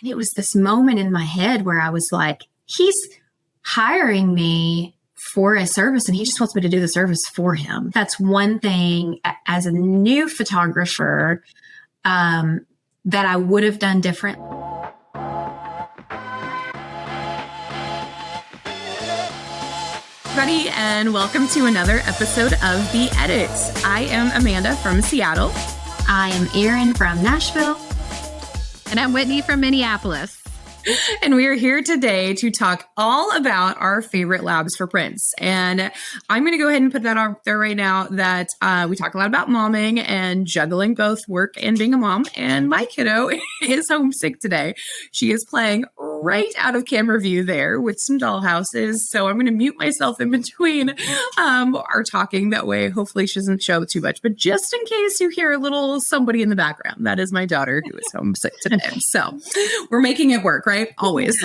And it was this moment in my head where I was like, he's hiring me for a service and he just wants me to do the service for him. That's one thing as a new photographer that I would have done different. Everybody, and welcome to another episode of The Edit. I am Amanda from Seattle. I am Erin from Nashville. And I'm Whitney from Minneapolis. And we are here today to talk all about our favorite labs for prints. And I'm going to go ahead and put that out there right now that we talk a lot about momming and juggling both work and being a mom. And my kiddo is homesick today. She is playing right out of camera view there with some dollhouses. So I'm going to mute myself in between our talking. That way, hopefully she doesn't show too much. But just in case you hear a little somebody in the background, that is my daughter who is homesick today. So we're making it work, right? Always.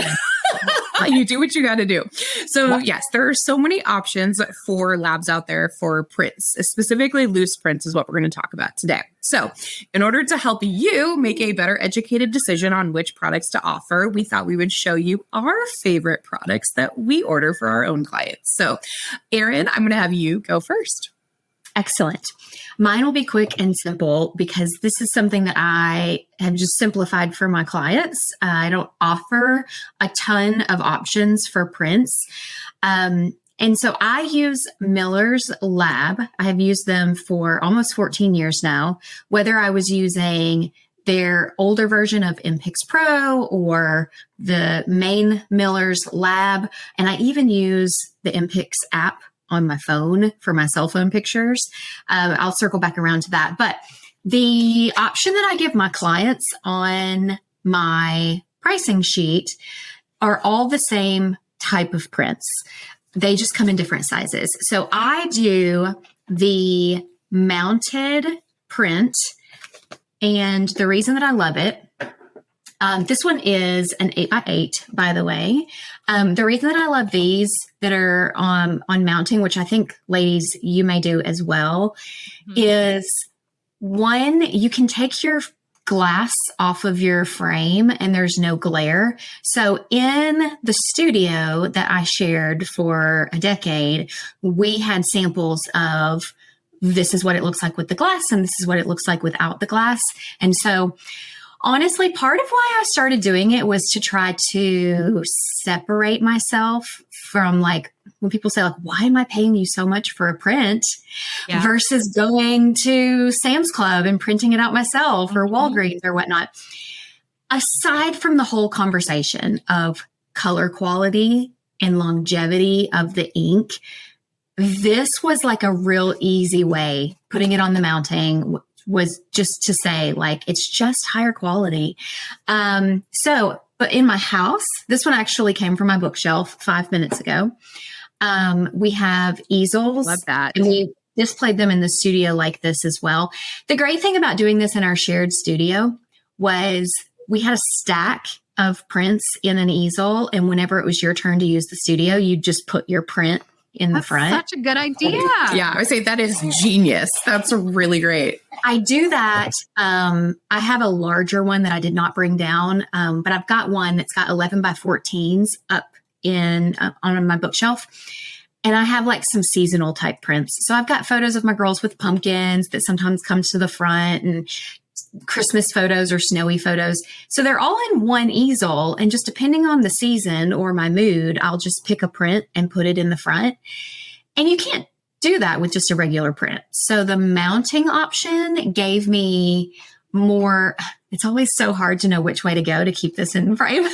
You do what you got to do. So yes, there are so many options for labs out there for prints, specifically loose prints is what we're going to talk about today. So in order to help you make a better educated decision on which products to offer, we thought we would show you our favorite products that we order for our own clients. So Erin, I'm going to have you go first. Excellent. Mine will be quick and simple because this is something that I have just simplified for my clients. I don't offer a ton of options for prints. And so I use Miller's Lab. I have used them for almost 14 years now, whether I was using their older version of MPix Pro or the main Miller's Lab. And I even use the MPix app on my phone for my cell phone pictures. I'll circle back around to that. But the option that I give my clients on my pricing sheet are all the same type of prints. They just come in different sizes. So I do the mounted print. And the reason that I love it, this one is an 8x8, by the way. The reason that I love these that are on mounting, which I think, ladies, you may do as well, is one, you can take your glass off of your frame and there's no glare. So in the studio that I shared for a decade, we had samples of this is what it looks like with the glass and this is what it looks like without the glass. And so honestly, part of why I started doing it was to try to separate myself from, like, when people say, like, why am I paying you so much for a print versus going to Sam's Club and printing it out myself or Walgreens or whatnot. Aside from the whole conversation of color quality and longevity of the ink, this was like a real easy way, putting it on the mounting was just to say, like, it's just higher quality. But in my house, this one actually came from my bookshelf 5 minutes ago. We have easels. Love that. And we displayed them in the studio like this as well. The great thing about doing this in our shared studio was we had a stack of prints in an easel. And whenever it was your turn to use the studio, you just put your print in the front. Such a good idea. Yeah, I would say that is genius. That's really great. I do that. I have a larger one that I did not bring down, but I've got one that's got 11 by 14s up on my bookshelf. And I have like some seasonal type prints. So I've got photos of my girls with pumpkins that sometimes comes to the front and Christmas photos or snowy photos. So they're all in one easel. And just depending on the season or my mood, I'll just pick a print and put it in the front. And you can't do that with just a regular print. So the mounting option gave me more. It's always so hard to know which way to go to keep this in frame.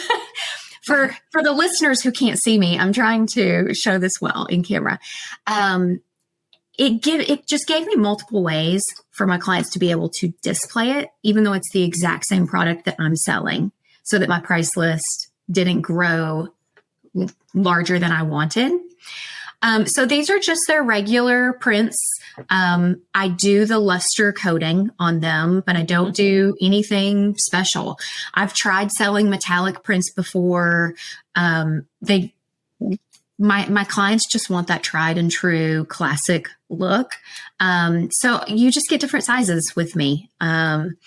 For the listeners who can't see me, I'm trying to show this well in camera. It just gave me multiple ways for my clients to be able to display it, even though it's the exact same product that I'm selling, so that my price list didn't grow larger than I wanted. So these are just their regular prints. I do the luster coating on them, but I don't do anything special. I've tried selling metallic prints before. My clients just want that tried and true classic look. So you just get different sizes with me. And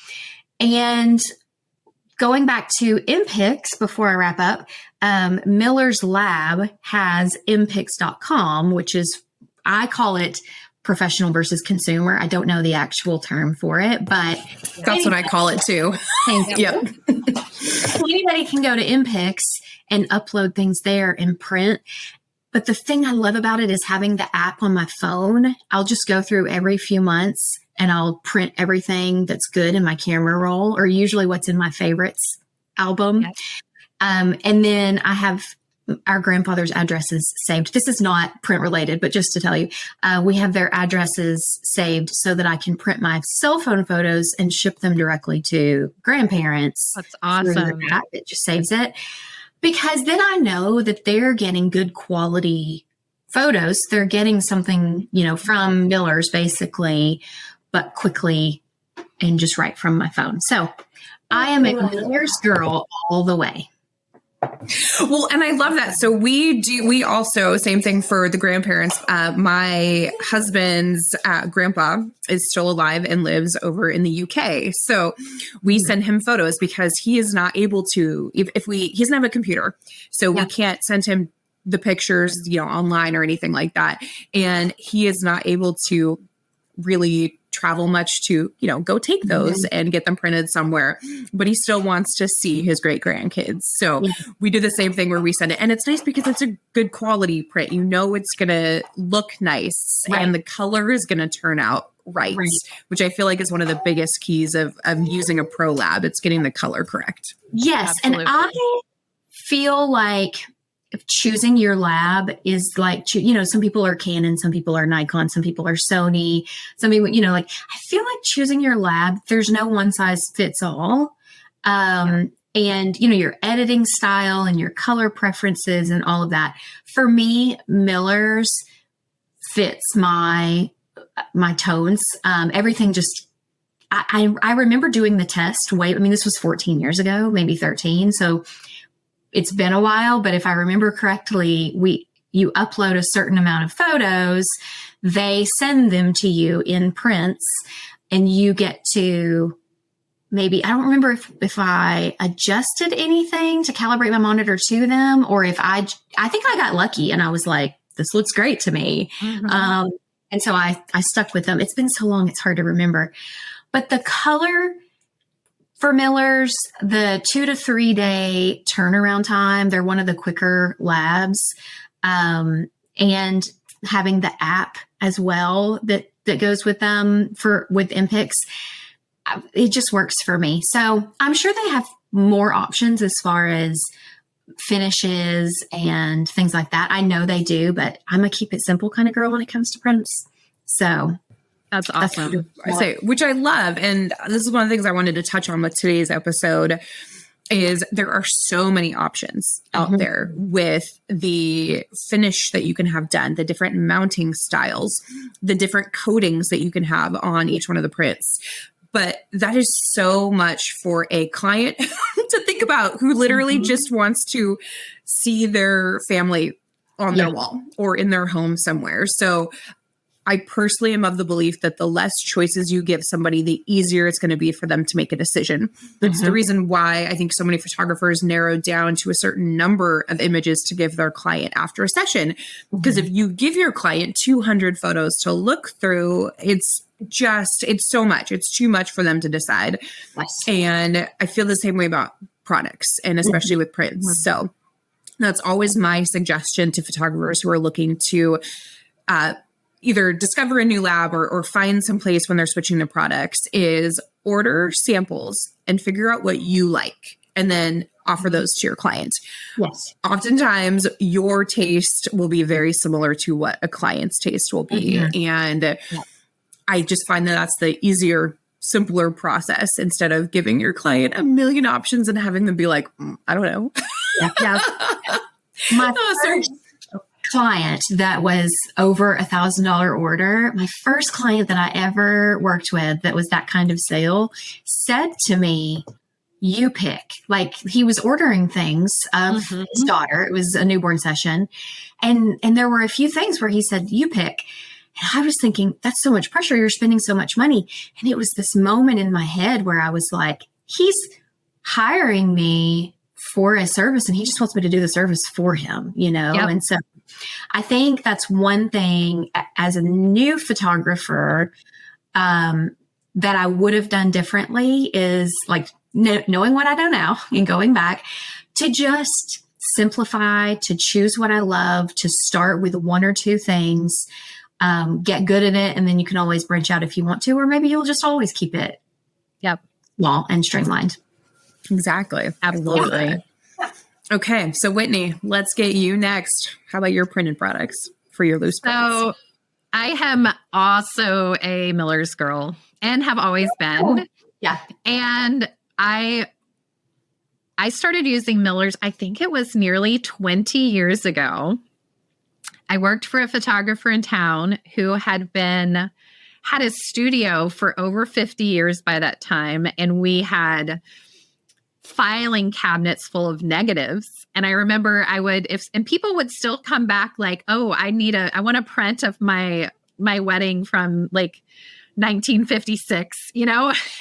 going back to MPix before I wrap up, Miller's Lab has mpix.com, which is, I call it professional versus consumer. I don't know the actual term for it, but that's what I call it too. Thank you. Yep. Anybody can go to MPix and upload things there and print. But the thing I love about it is having the app on my phone. I'll just go through every few months and I'll print everything that's good in my camera roll, or usually what's in my favorites album. Yes. And then I have our grandfather's addresses saved. This is not print related, but just to tell you, we have their addresses saved so that I can print my cell phone photos and ship them directly to grandparents. That's awesome. It just saves it. Because then I know that they're getting good quality photos. They're getting something, from Miller's basically, but quickly and just right from my phone. So I am a Miller's girl all the way. Well, and I love that. So we also, same thing for the grandparents. My husband's grandpa is still alive and lives over in the UK. So we send him photos because he is not able to, he doesn't have a computer. So we can't send him the pictures, online or anything like that. And he is not able to really travel much to, go take those and get them printed somewhere, but he still wants to see his great grandkids. So we do the same thing where we send it, and it's nice because it's a good quality print. It's going to look nice and the color is going to turn out right, which I feel like is one of the biggest keys of using a pro lab. It's getting the color correct. Yes. Absolutely. And I feel like choosing your lab is like, some people are Canon, some people are Nikon, some people are Sony, some people, I feel like choosing your lab, there's no one size fits all. And, your editing style and your color preferences and all of that. For me, Miller's fits my tones. Everything just, I remember doing the test this was 14 years ago, maybe 13. So it's been a while, but if I remember correctly, you upload a certain amount of photos, they send them to you in prints, and you get to maybe, I don't remember if I adjusted anything to calibrate my monitor to them, or if I think I got lucky and I was like, this looks great to me. Mm-hmm. And so I stuck with them. It's been so long, it's hard to remember. But the color for Miller's, the 2 to 3 day turnaround time, they're one of the quicker labs. And having the app as well that goes with them with MPix, it just works for me. So I'm sure they have more options as far as finishes and things like that. I know they do, but I'm a keep it simple kind of girl when it comes to prints. So that's awesome. Which I love. And this is one of the things I wanted to touch on with today's episode is there are so many options out there with the finish that you can have done, the different mounting styles, the different coatings that you can have on each one of the prints. But that is so much for a client to think about who literally just wants to see their family on their wall or in their home somewhere. So I personally am of the belief that the less choices you give somebody, the easier it's going to be for them to make a decision. That's the reason why I think so many photographers narrow down to a certain number of images to give their client after a session. Because if you give your client 200 photos to look through, it's so much. It's too much for them to decide. Yes. And I feel the same way about products, and especially with prints. So that's always my suggestion to photographers who are looking to either discover a new lab or find some place when they're switching to products is order samples and figure out what you like and then offer those to your client. Yes. Oftentimes your taste will be very similar to what a client's taste will be. And I just find that that's the easier, simpler process instead of giving your client a million options and having them be like, I don't know. My first client that was over $1,000 order, my first client that I ever worked with that was that kind of sale, said to me, you pick. Like, he was ordering things of his daughter. It was a newborn session. And there were a few things where he said, you pick. And I was thinking, that's so much pressure. You're spending so much money. And it was this moment in my head where I was like, hiring me for a service, and he just wants me to do the service for him, Yep. And so I think that's one thing as a new photographer that I would have done differently is like knowing what I know now and going back to just simplify, to choose what I love, to start with one or two things, get good at it, and then you can always branch out if you want to, or maybe you'll just always keep it small and streamlined. Exactly. Absolutely. Okay. So Whitney, let's get you next. How about your printed products for your loose prints? So I am also a Miller's girl and have always been. Yeah. And I started using Miller's, I think it was nearly 20 years ago. I worked for a photographer in town who had a studio for over 50 years by that time. And we had filing cabinets full of negatives. And I remember and people would still come back like, oh, I want a print of my wedding from like 1956,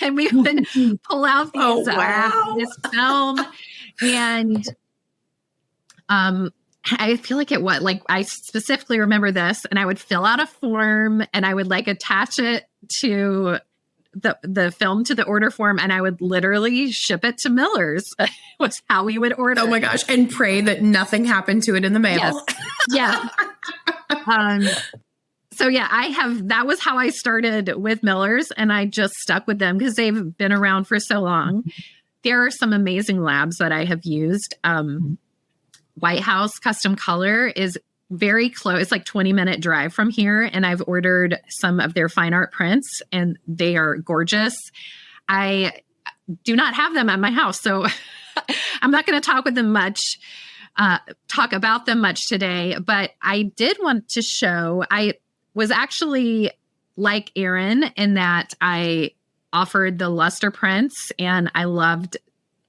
and we would pull out these, this film. And, I feel like I specifically remember this, and I would fill out a form and I would like attach it to the film to the order form, and I would literally ship it to Miller's was how we would order. Oh my gosh. And pray that nothing happened to it in the mail. Yes. Yeah. So yeah, that was how I started with Miller's, and I just stuck with them because they've been around for so long. There are some amazing labs that I have used. White House Custom Color is very close. It's like 20-minute drive from here. And I've ordered some of their fine art prints and they are gorgeous. I do not have them at my house, so I'm not going to talk about them much today, but I did want to show, I was actually like Erin in that I offered the luster prints and I loved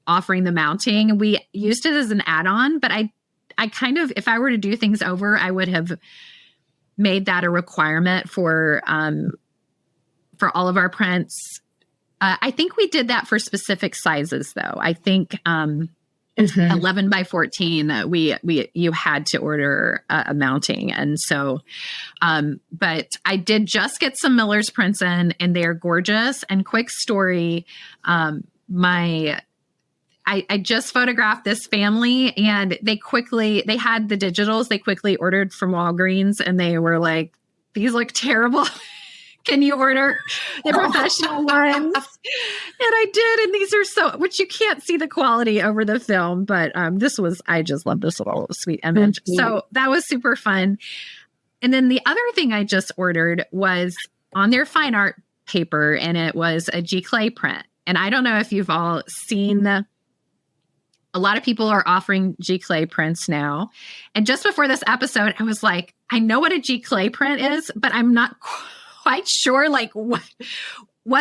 offering the mounting. We used it as an add-on, but I kind of, if I were to do things over, I would have made that a requirement for all of our prints. I think we did that for specific sizes though. I think 11 by 14, you had to order a mounting. And so, but I did just get some Miller's prints in and they're gorgeous. And quick story, I just photographed this family and they had the digitals. They quickly ordered from Walgreens and they were like, these look terrible. Can you order the professional ones? And I did. And these are which you can't see the quality over the film, but I just love this little sweet image. So that was super fun. And then the other thing I just ordered was on their fine art paper, and it was a Giclee print. And I don't know if you've all seen a lot of people are offering Giclee prints now. And just before this episode, I was like, I know what a Giclee print is, but I'm not quite sure like what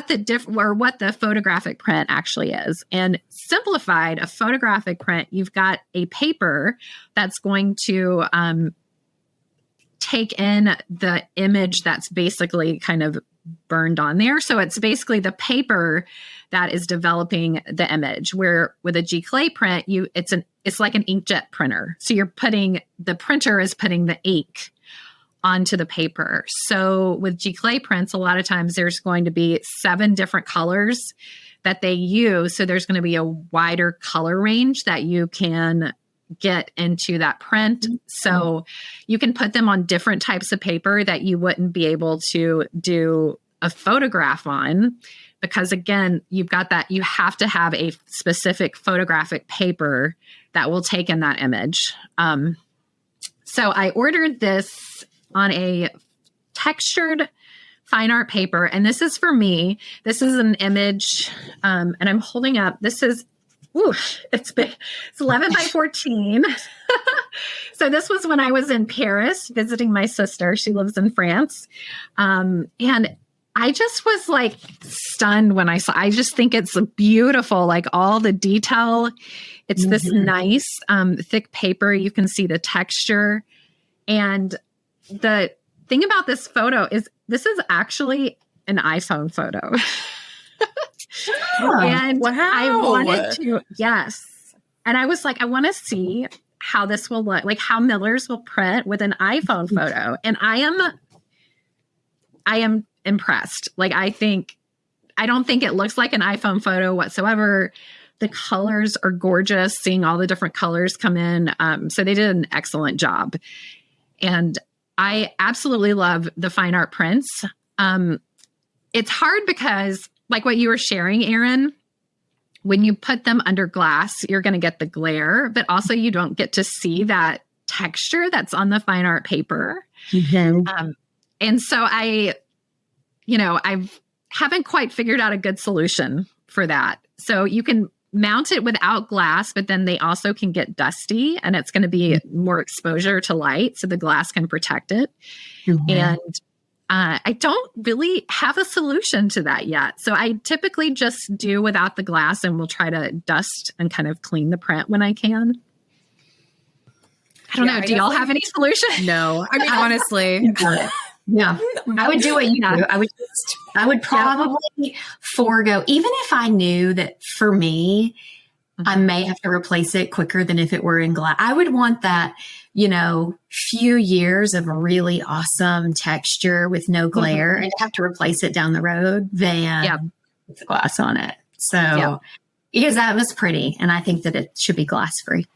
the photographic print actually is. And simplified, a photographic print, you've got a paper that's going to take in the image that's basically kind of burned on there. So it's basically the paper that is developing the image, where with a Giclee print, it's like an inkjet printer. So the printer is putting the ink onto the paper. So with Giclee prints, a lot of times there's going to be 7 different colors that they use. So there's going to be a wider color range that you can get into that print. So you can put them on different types of paper that you wouldn't be able to do a photograph on, because again, you've got that, you have to have a specific photographic paper that will take in that image. So I ordered this on a textured fine art paper, and this is for me. This is an image, and I'm holding up. This is, it's big. It's 11 by 14. So this was when I was in Paris visiting my sister. She lives in France. And I just was like stunned when I just think it's beautiful, like all the detail. It's this nice, thick paper. You can see the texture. And the thing about this photo is this is actually an iPhone photo. And wow. I wanted to, yes. And I was like, I want to see how this will look, like how Millers will print with an iPhone photo. And I am impressed. Like, I don't think it looks like an iPhone photo whatsoever. The colors are gorgeous, seeing all the different colors come in. So they did an excellent job. And I absolutely love the fine art prints. It's hard because, like what you were sharing, Erin, when you put them under glass, you're going to get the glare, but also you don't get to see that texture that's on the fine art paper. Mm-hmm. And so I haven't quite figured out a good solution for that. So you can mount it without glass, but then they also can get dusty, and it's going to be more exposure to light, so the glass can protect it. Mm-hmm. And I don't really have a solution to that yet. So I typically just do without the glass, and we'll try to dust and kind of clean the print when I can. I don't know. Do y'all have any solution? No. I mean, honestly. Yeah, I would do what you do. I would probably forego, even if I knew that for me, I may have to replace it quicker than if it were in glass. I would want that, few years of really awesome texture with no glare and have to replace it down the road than with the glass on it. So, because that was pretty, and I think that it should be glass free.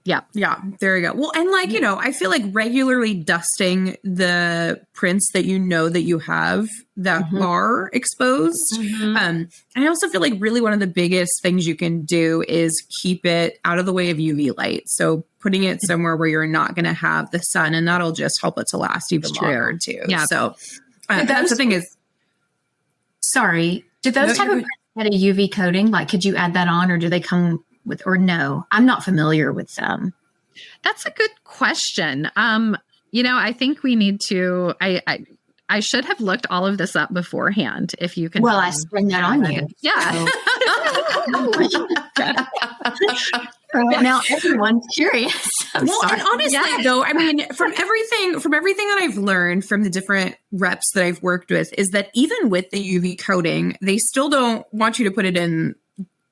Yeah. Yeah. There you go. Well, and like, I feel like regularly dusting the prints that that you have that are exposed. And I also feel like really one of the biggest things you can do is keep it out of the way of UV light. So putting it somewhere where you're not going to have the sun, and that'll just help it to last even longer too. Yeah. So that's the thing is. Sorry. Do those type of prints get a UV coating? Like, could you add that on, or do they come with, or no? I'm not familiar with them. That's a good question. I think we need to, I should have looked all of this up beforehand. If you can. Well, I spring that on you. Yeah. Now everyone's curious. And honestly, though, I mean, from everything that I've learned from the different reps that I've worked with, is that even with the UV coating, they still don't want you to put it in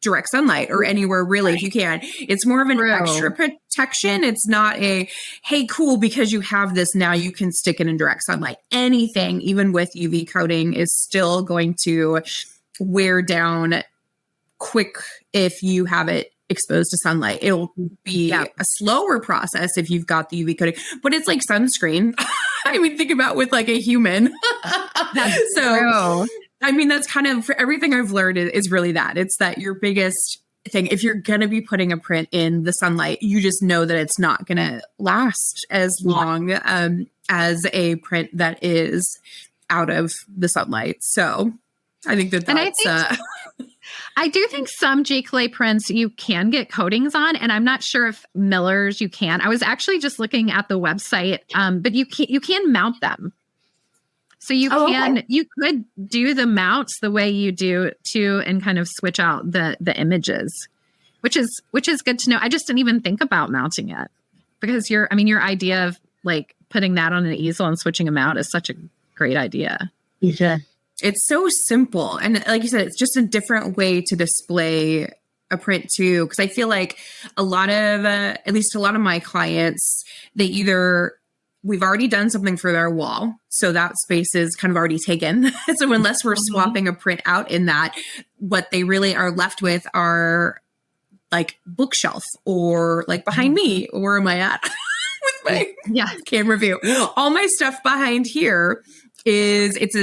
direct sunlight or anywhere really if you can. It's more of an extra protection. It's not a, hey, cool, because you have this now you can stick it in direct sunlight. Anything, even with UV coating, is still going to wear down quick if you have it exposed to sunlight. It'll be a slower process if you've got the UV coating, but it's like sunscreen. I mean, think about with like a human. That's true. I mean, that's kind of, for everything I've learned is really that. It's that your biggest thing, if you're going to be putting a print in the sunlight, you just know that it's not going to last as long as a print that is out of the sunlight. So I think that's... And I do think some Giclee prints you can get coatings on, and I'm not sure if Millers you can. I was actually just looking at the website, but you can mount them. So you could do the mounts the way you do too, and kind of switch out the images, which is good to know. I just didn't even think about mounting it, because your idea of like putting that on an easel and switching them out is such a great idea. Yeah. It's so simple. And like you said, it's just a different way to display a print too. Because I feel like at least a lot of my clients, we've already done something for their wall, so that space is kind of already taken. So unless we're swapping a print out in that, what they really are left with are like bookshelf, or like behind me, or where am I at with my camera view? All my stuff behind here it's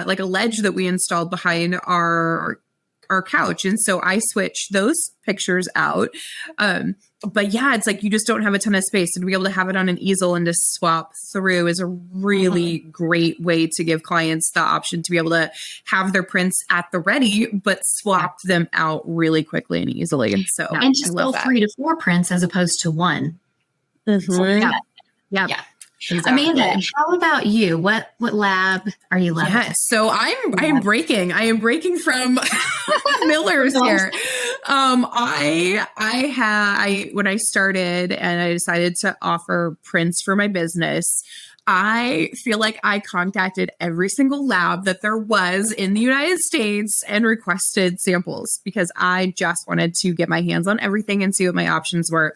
like a ledge that we installed behind our couch. And so I switch those pictures out. But yeah, it's like you just don't have a ton of space, and to be able to have it on an easel and to swap through is a really great way to give clients the option to be able to have their prints at the ready, but swap them out really quickly and easily. And so, and just go 3 to 4 prints as opposed to one. Yeah. Exactly. Amanda, how about you? What lab are you loving? Yes, so I am breaking from Millers here. When I started and I decided to offer prints for my business, I feel like I contacted every single lab that there was in the United States and requested samples because I just wanted to get my hands on everything and see what my options were.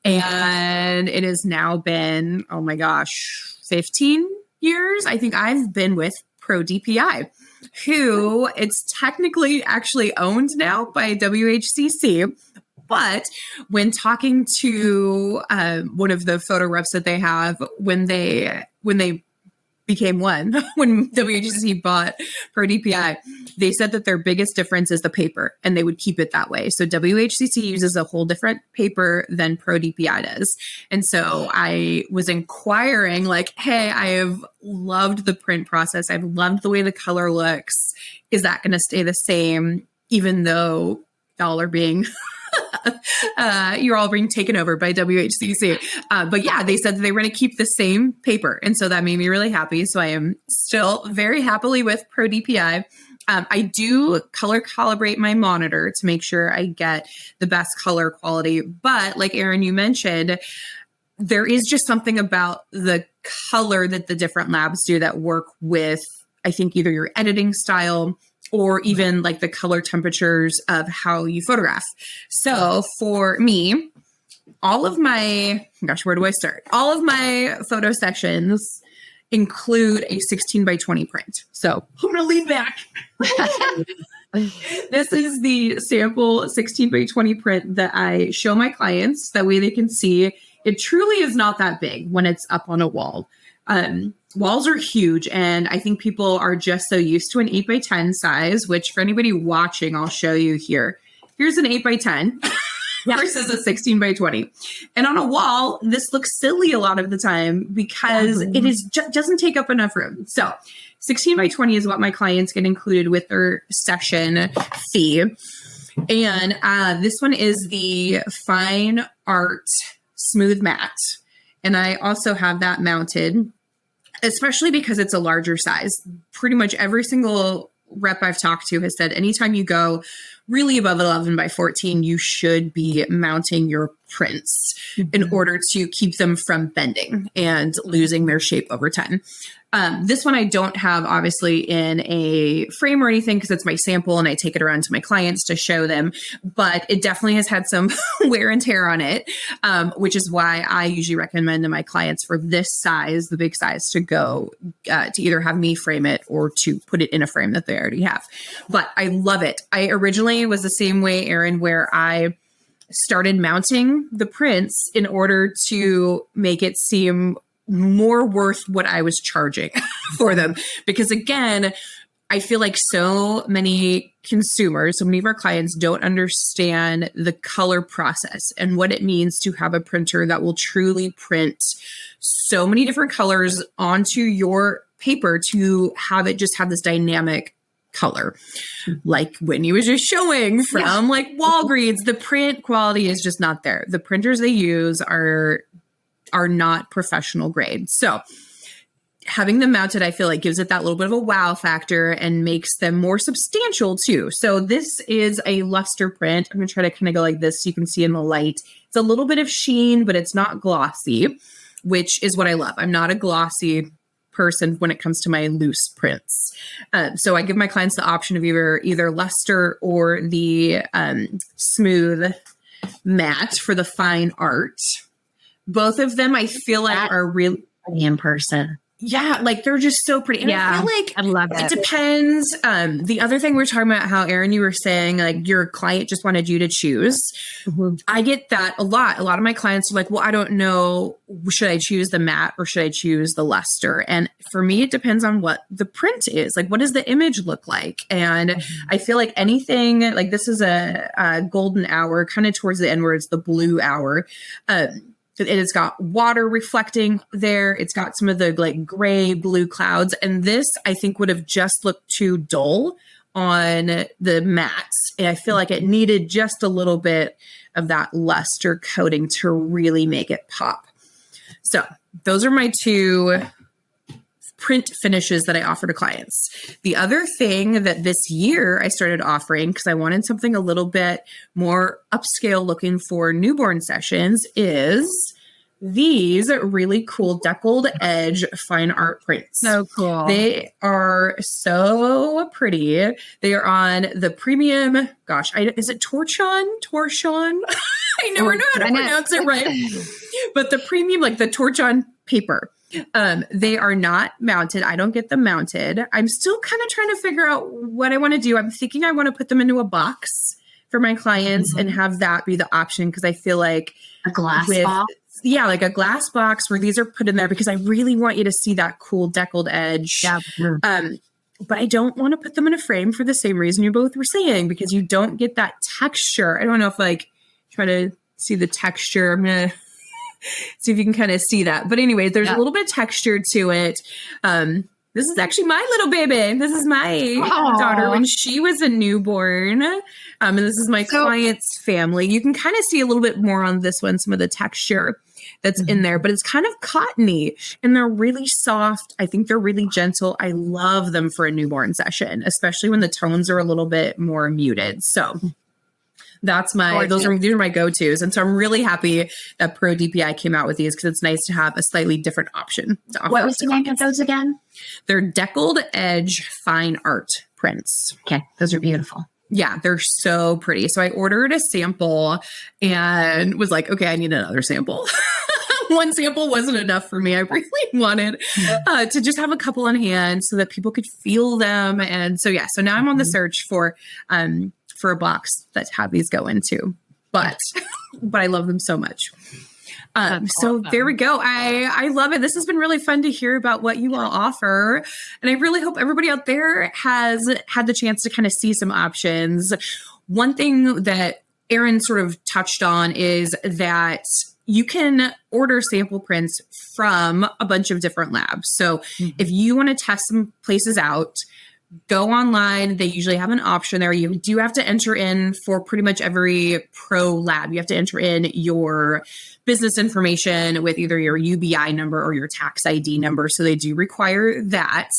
And it has now been, oh my gosh, 15 years. I think I've been with Pro DPI, who it's technically actually owned now by WHCC. But when talking to one of the photo reps that they have, when they became one, when WHCC bought Pro DPI, they said that their biggest difference is the paper, and they would keep it that way. So WHCC uses a whole different paper than Pro DPI does. And so I was inquiring, like, hey, I have loved the print process. I've loved the way the color looks. Is that going to stay the same, even though y'all are being you're all being taken over by WHCC. But yeah, they said that they were going to keep the same paper. And so that made me really happy. So I am still very happily with Pro DPI. I do color calibrate my monitor to make sure I get the best color quality. But like Erin, you mentioned, there is just something about the color that the different labs do that work with, I think, either your editing style or even like the color temperatures of how you photograph. So for me, all of my, gosh, where do I start? All of my photo sessions include a 16 by 20 print. So I'm going to lean back. This is the sample 16 by 20 print that I show my clients. That way they can see it truly is not that big when it's up on a wall. Walls are huge, and I think people are just so used to an 8 by 10 size, which for anybody watching, I'll show you here. Here's an 8 by 10 versus a 16 by 20. And on a wall, this looks silly a lot of the time because it is doesn't take up enough room. So 16 by 20 is what my clients get included with their session fee. And this one is the Fine Art Smooth Matte. And I also have that mounted, especially because it's a larger size. Pretty much every single rep I've talked to has said anytime you go really above 11 by 14, you should be mounting your prints in order to keep them from bending and losing their shape over time. This one I don't have obviously in a frame or anything because it's my sample and I take it around to my clients to show them, but it definitely has had some wear and tear on it, which is why I usually recommend to my clients for this size, the big size, to go to either have me frame it or to put it in a frame that they already have. But I love it. I originally was the same way, Erin, where I started mounting the prints in order to make it seem more worth what I was charging for them. Because again, I feel like so many consumers, so many of our clients don't understand the color process and what it means to have a printer that will truly print so many different colors onto your paper to have it just have this dynamic color. Like when you was just showing from like Walgreens, the print quality is just not there. The printers they use are not professional grade. So having them mounted, I feel like gives it that little bit of a wow factor and makes them more substantial too. So this is a luster print. I'm going to try to kind of go like this so you can see in the light. It's a little bit of sheen, but it's not glossy, which is what I love. I'm not a glossy person when it comes to my loose prints. So I give my clients the option of either luster or the smooth matte for the fine art. Both of them, I feel like, are really in person. Yeah, like they're just so pretty. And I feel like I love it depends. The other thing we're talking about, how Erin, you were saying, like your client just wanted you to choose. Mm-hmm. I get that a lot. A lot of my clients are like, well, I don't know, should I choose the matte or should I choose the luster? And for me, it depends on what the print is. Like, what does the image look like? And I feel like anything, like this is a golden hour, kind of towards the end where it's the blue hour. It's got water reflecting there. It's got some of the like gray blue clouds. And this, I think, would have just looked too dull on the mattes. And I feel like it needed just a little bit of that luster coating to really make it pop. So those are my two print finishes that I offer to clients. The other thing that this year I started offering, because I wanted something a little bit more upscale looking for newborn sessions, is these really cool deckled edge fine art prints. So cool. They are so pretty. They are on the premium, is it Torchon? I never know how to pronounce it right. But the premium, like the Torchon paper. They are not mounted. I don't get them mounted. I'm still kind of trying to figure out what I want to do. I'm thinking I want to put them into a box for my clients and have that be the option, because I feel like a glass box. Yeah, like a glass box where these are put in there, because I really want you to see that cool deckled edge. Yeah. But I don't want to put them in a frame for the same reason you both were saying, because you don't get that texture. I don't know if try to see the texture. I'm going to see if you can kind of see that. But anyway, there's a little bit of texture to it. This is actually my little baby. This is my daughter when she was a newborn. And this is my client's family. You can kind of see a little bit more on this one, some of the texture that's in there, but it's kind of cottony and they're really soft. I think they're really gentle. I love them for a newborn session, especially when the tones are a little bit more muted. So that's these are my go-tos. And so I'm really happy that Pro DPI came out with these, because it's nice to have a slightly different option. What was the name of those again? They're deckled edge fine art prints. Okay. Those are beautiful. Yeah, they're so pretty. So I ordered a sample and was like, okay, I need another sample. One sample wasn't enough for me. I really wanted to just have a couple on hand so that people could feel them. And so, so now I'm on the search for a box that have these go into, but I love them so much. So there we go. I love it. This has been really fun to hear about what you all offer. And I really hope everybody out there has had the chance to kind of see some options. One thing that Erin sort of touched on is that you can order sample prints from a bunch of different labs. So if you want to test some places out, go online. They usually have an option there. You do have to enter in for pretty much every pro lab. You have to enter in your business information with either your UBI number or your tax ID number. So they do require that.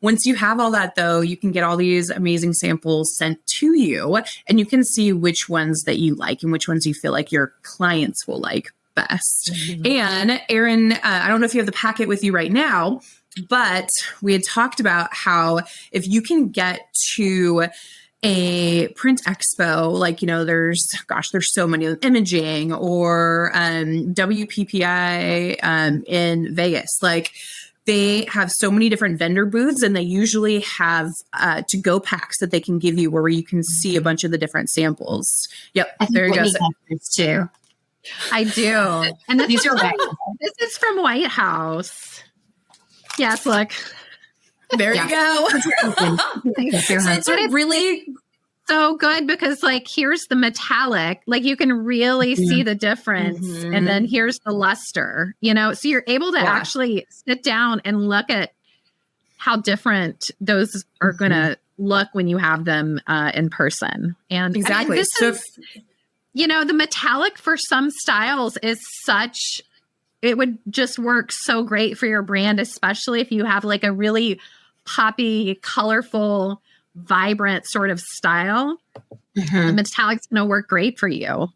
Once you have all that, though, you can get all these amazing samples sent to you, and you can see which ones that you like and which ones you feel like your clients will like best. And Erin, I don't know if you have the packet with you right now, but we had talked about how if you can get to a print expo, like, there's so many, imaging or WPPI in Vegas, like they have so many different vendor booths, and they usually have to-go packs that they can give you where you can see a bunch of the different samples. Yep, there you go. Too. I do. And these are this is from White House. Yes, look. There you go. It's really so good because, like, here's the metallic. Like, you can really see the difference. And then here's the luster, So you're able to actually sit down and look at how different those are going to look when you have them in person. And exactly. The metallic for some styles is it would just work so great for your brand, especially if you have like a really poppy, colorful, vibrant sort of style. The metallic's going to work great for you.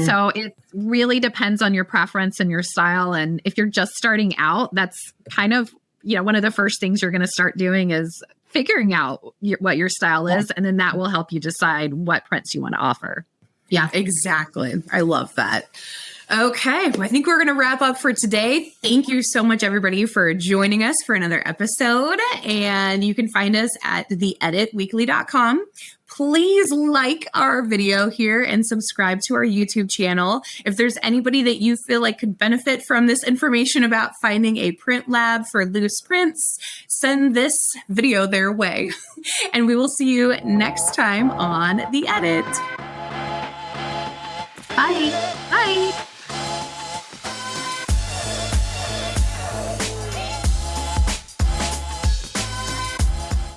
So it really depends on your preference and your style. And if you're just starting out, that's kind of, one of the first things you're going to start doing is figuring out what your style is. And then that will help you decide what prints you want to offer. Yeah, exactly. I love that. Okay, well, I think we're going to wrap up for today. Thank you so much, everybody, for joining us for another episode. And you can find us at theeditweekly.com. Please like our video here and subscribe to our YouTube channel. If there's anybody that you feel like could benefit from this information about finding a print lab for loose prints, send this video their way. And we will see you next time on The Edit. Bye. Bye.